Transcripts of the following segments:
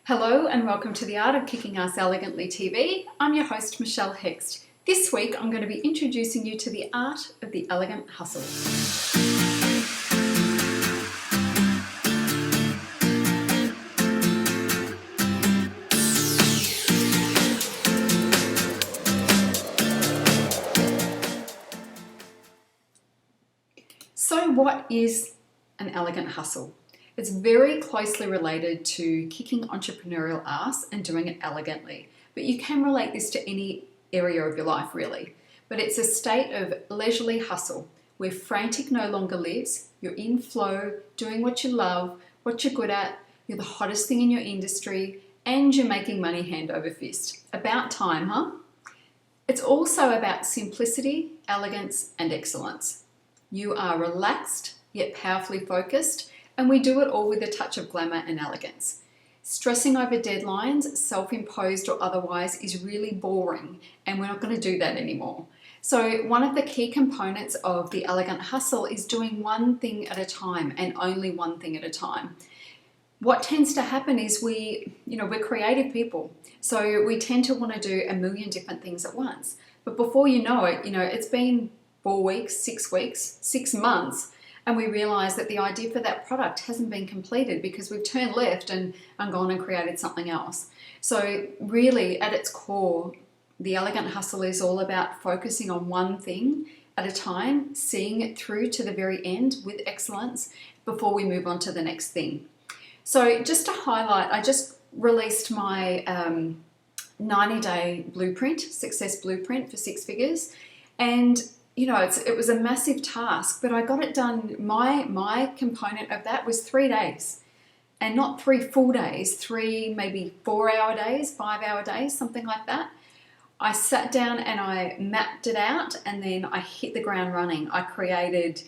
Hello and welcome to the Art of Kicking Ass Elegantly TV. I'm your host Michelle Hext. This week I'm going to be introducing you to the art of the elegant hustle. So what is an elegant hustle? It's very closely related to kicking entrepreneurial ass and doing it elegantly. But you can relate this to any area of your life, really. But it's a state of leisurely hustle where frantic no longer lives. You're in flow, doing what you love, what you're good at, you're the hottest thing in your industry, and you're making money hand over fist. About time, huh? It's also about simplicity, elegance, and excellence. You are relaxed, yet powerfully focused, and we do it all with a touch of glamour and elegance. Stressing over deadlines, self-imposed or otherwise, is really boring, and we're not going to do that anymore. So one of the key components of the elegant hustle is doing one thing at a time and only one thing at a time. What tends to happen is we're creative people, so we tend to want to do a million different things at once. But before you know it, it's been 4 weeks, 6 months, and we realize that the idea for that product hasn't been completed because we've turned left and gone and created something else. So really, at its core, the elegant hustle is all about focusing on one thing at a time, seeing it through to the very end with excellence before we move on to the next thing. So just to highlight, I just released my 90-day blueprint, success blueprint for 6 figures. And it was a massive task, but I got it done. My component of that was 3 days, and not 3 full days, 3 maybe 4-hour days, 5-hour days, something like that. I sat down and I mapped it out, and then I hit the ground running. I created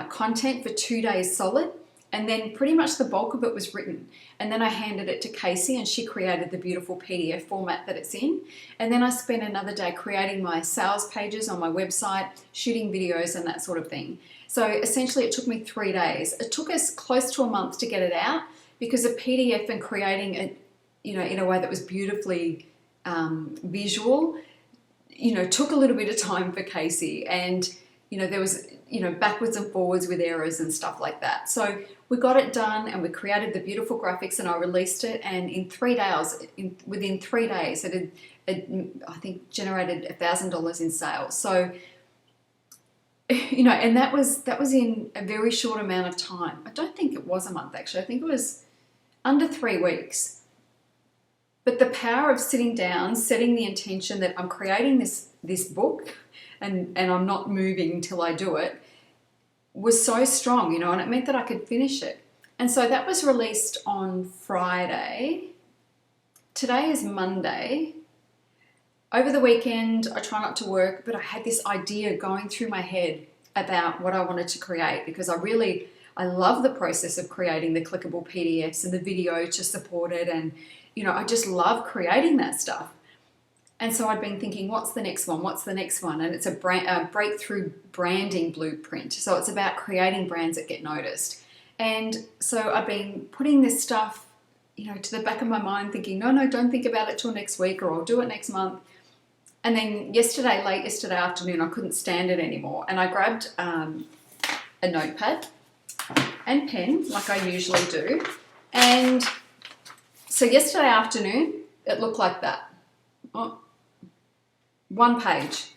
content for 2 days solid, and then pretty much the bulk of it was written. And then I handed it to Casey, and she created the beautiful PDF format that it's in. And then I spent another day creating my sales pages on my website, shooting videos and that sort of thing. So essentially it took me 3 days. It took us close to a month to get it out because a PDF and creating it, in a way that was beautifully visual, took a little bit of time for Casey. And there was, backwards and forwards with errors and stuff like that. So we got it done and we created the beautiful graphics and I released it. And in 3 days, within 3 days, it I think generated $1,000 in sales. So, and that was in a very short amount of time. I don't think it was a month, actually. I think it was under 3 weeks. But the power of sitting down, setting the intention that I'm creating this book and I'm not moving until I do it, was so strong, and it meant that I could finish it. And so that was released on Friday. Today is Monday. Over the weekend, I try not to work, but I had this idea going through my head about what I wanted to create because I love the process of creating the clickable PDFs and the video to support it. And, I just love creating that stuff. And so I'd been thinking, what's the next one? What's the next one? And it's a breakthrough branding blueprint. So it's about creating brands that get noticed. And so I've been putting this stuff, to the back of my mind thinking, no, don't think about it till next week or I'll do it next month. And then late yesterday afternoon, I couldn't stand it anymore. And I grabbed a notepad and pen like I usually do. And so yesterday afternoon, it looked like that. Oh, one page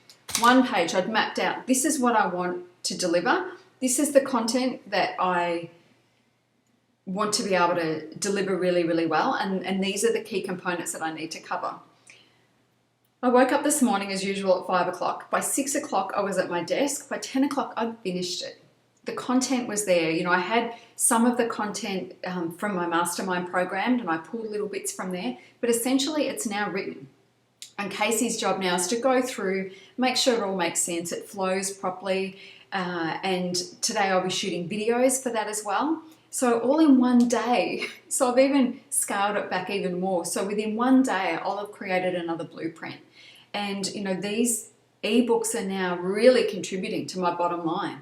I'd mapped out. This is what I want to deliver. This is the content that I want to be able to deliver really, really well. And these are the key components that I need to cover. I woke up this morning as usual at 5 o'clock. By 6 o'clock, I was at my desk. By 10 o'clock, I'd finished it. The content was there. I had some of the content from my mastermind program and I pulled little bits from there, but essentially it's now written. And Casey's job now is to go through, make sure it all makes sense, it flows properly. And today I'll be shooting videos for that as well. So all in one day. So I've even scaled it back even more. So within one day, I'll have created another blueprint. And, these ebooks are now really contributing to my bottom line.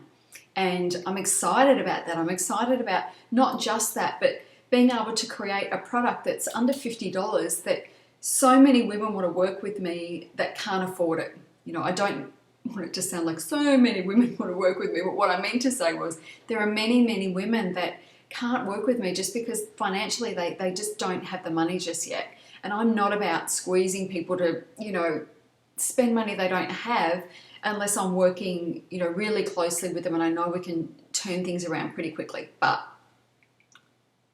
And I'm excited about that. I'm excited about not just that, but being able to create a product that's under $50 that so many women want to work with me that can't afford it. You know, I don't want it to sound like so many women want to work with me, but what I meant to say was there are many, many women that can't work with me just because financially they just don't have the money just yet. And I'm not about squeezing people to, you know, spend money they don't have unless I'm working, you know, really closely with them and I know we can turn things around pretty quickly. But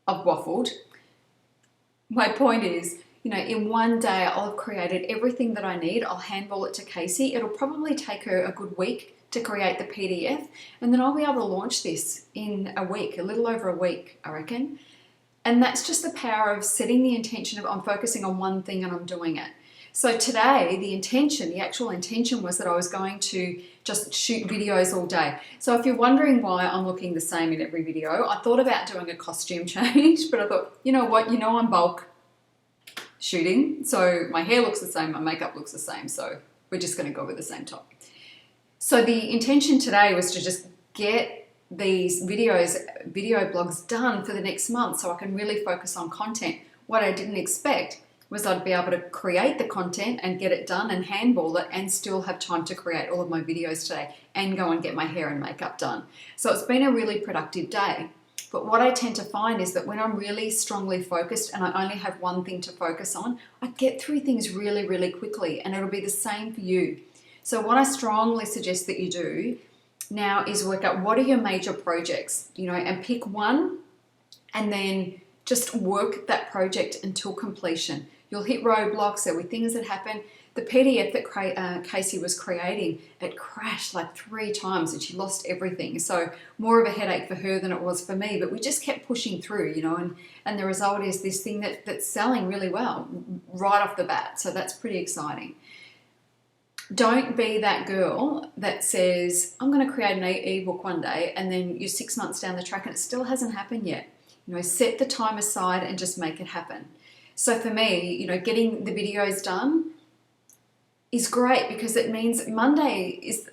I've waffled. My point is, you know, in one day I'll have created everything that I need. I'll handball it to Casey. It'll probably take her a good week to create the PDF, and then I'll be able to launch this in a week, a little over a week, I reckon. And that's just the power of setting the intention of I'm focusing on one thing and I'm doing it. So today, the actual intention was that I was going to just shoot videos all day. So if you're wondering why I'm looking the same in every video, I thought about doing a costume change, but I thought, you know what, I'm bulk shooting, so my hair looks the same, my makeup looks the same, so we're just going to go with the same top. So the intention today was to just get these video blogs done for the next month so I can really focus on content. What I didn't expect was I'd be able to create the content and get it done and handball it and still have time to create all of my videos today and go and get my hair and makeup done. So it's been a really productive day. But what I tend to find is that when I'm really strongly focused and I only have one thing to focus on, I get through things really, really quickly, and it'll be the same for you. So what I strongly suggest that you do now is work out what are your major projects, you know, and pick one and then just work that project until completion. You'll hit roadblocks, there were things that happen. The PDF that Casey was creating, it crashed like 3 times and she lost everything. So more of a headache for her than it was for me, but we just kept pushing through, you know, and the result is this thing that's selling really well right off the bat. So that's pretty exciting. Don't be that girl that says, I'm going to create an ebook one day, and then you're 6 months down the track and it still hasn't happened yet. You know, set the time aside and just make it happen. So for me, you know, getting the videos done is great because it means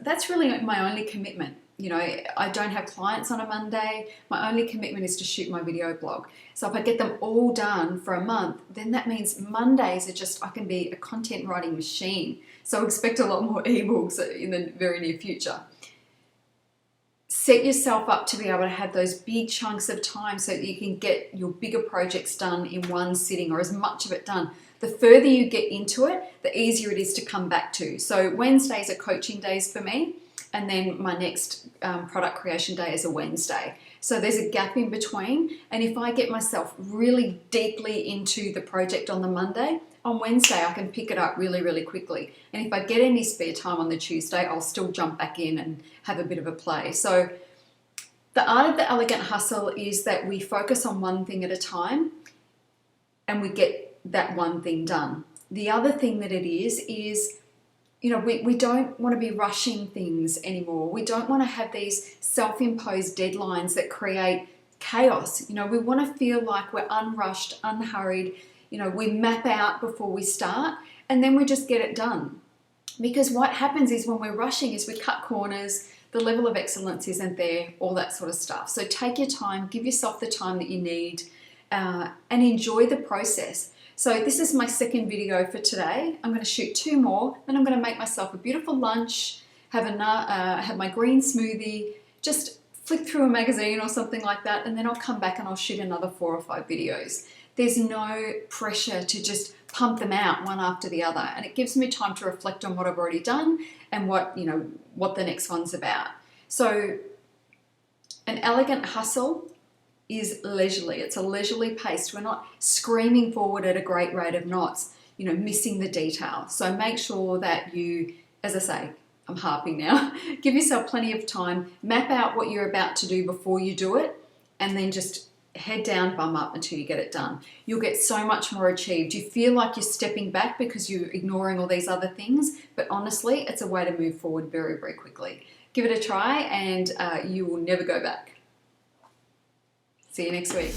that's really my only commitment. You know, I don't have clients on a Monday. My only commitment is to shoot my video blog. So if I get them all done for a month, then that means Mondays I can be a content writing machine. So expect a lot more ebooks in the very near future. Set yourself up to be able to have those big chunks of time so that you can get your bigger projects done in one sitting or as much of it done. The further you get into it, the easier it is to come back to. So Wednesdays are coaching days for me, and then my next product creation day is a Wednesday. So there's a gap in between, and if I get myself really deeply into the project on the Monday, on Wednesday I can pick it up really, really quickly. And if I get any spare time on the Tuesday, I'll still jump back in and have a bit of a play. So the art of the elegant hustle is that we focus on one thing at a time and we get that one thing done. The other thing that it is, you know, we don't want to be rushing things anymore. We don't want to have these self-imposed deadlines that create chaos. You know, we want to feel like we're unrushed, unhurried. You know, we map out before we start and then we just get it done. Because what happens is when we're rushing is we cut corners, the level of excellence isn't there, all that sort of stuff. So take your time, give yourself the time that you need, and enjoy the process. So this is my second video for today. I'm going to shoot 2 more, then I'm going to make myself a beautiful lunch, have my green smoothie, just flick through a magazine or something like that, and then I'll come back and I'll shoot another 4 or 5 videos. There's no pressure to just pump them out one after the other, and it gives me time to reflect on what I've already done and what the next one's about. So an elegant hustle is leisurely. It's a leisurely pace. We're not screaming forward at a great rate of knots, you know, missing the detail. So make sure that you, as I say, I'm harping now, give yourself plenty of time, map out what you're about to do before you do it, and then just head down, bum up until you get it done. You'll get so much more achieved. You feel like you're stepping back because you're ignoring all these other things, but honestly, it's a way to move forward very, very quickly. Give it a try and you will never go back. See you next week.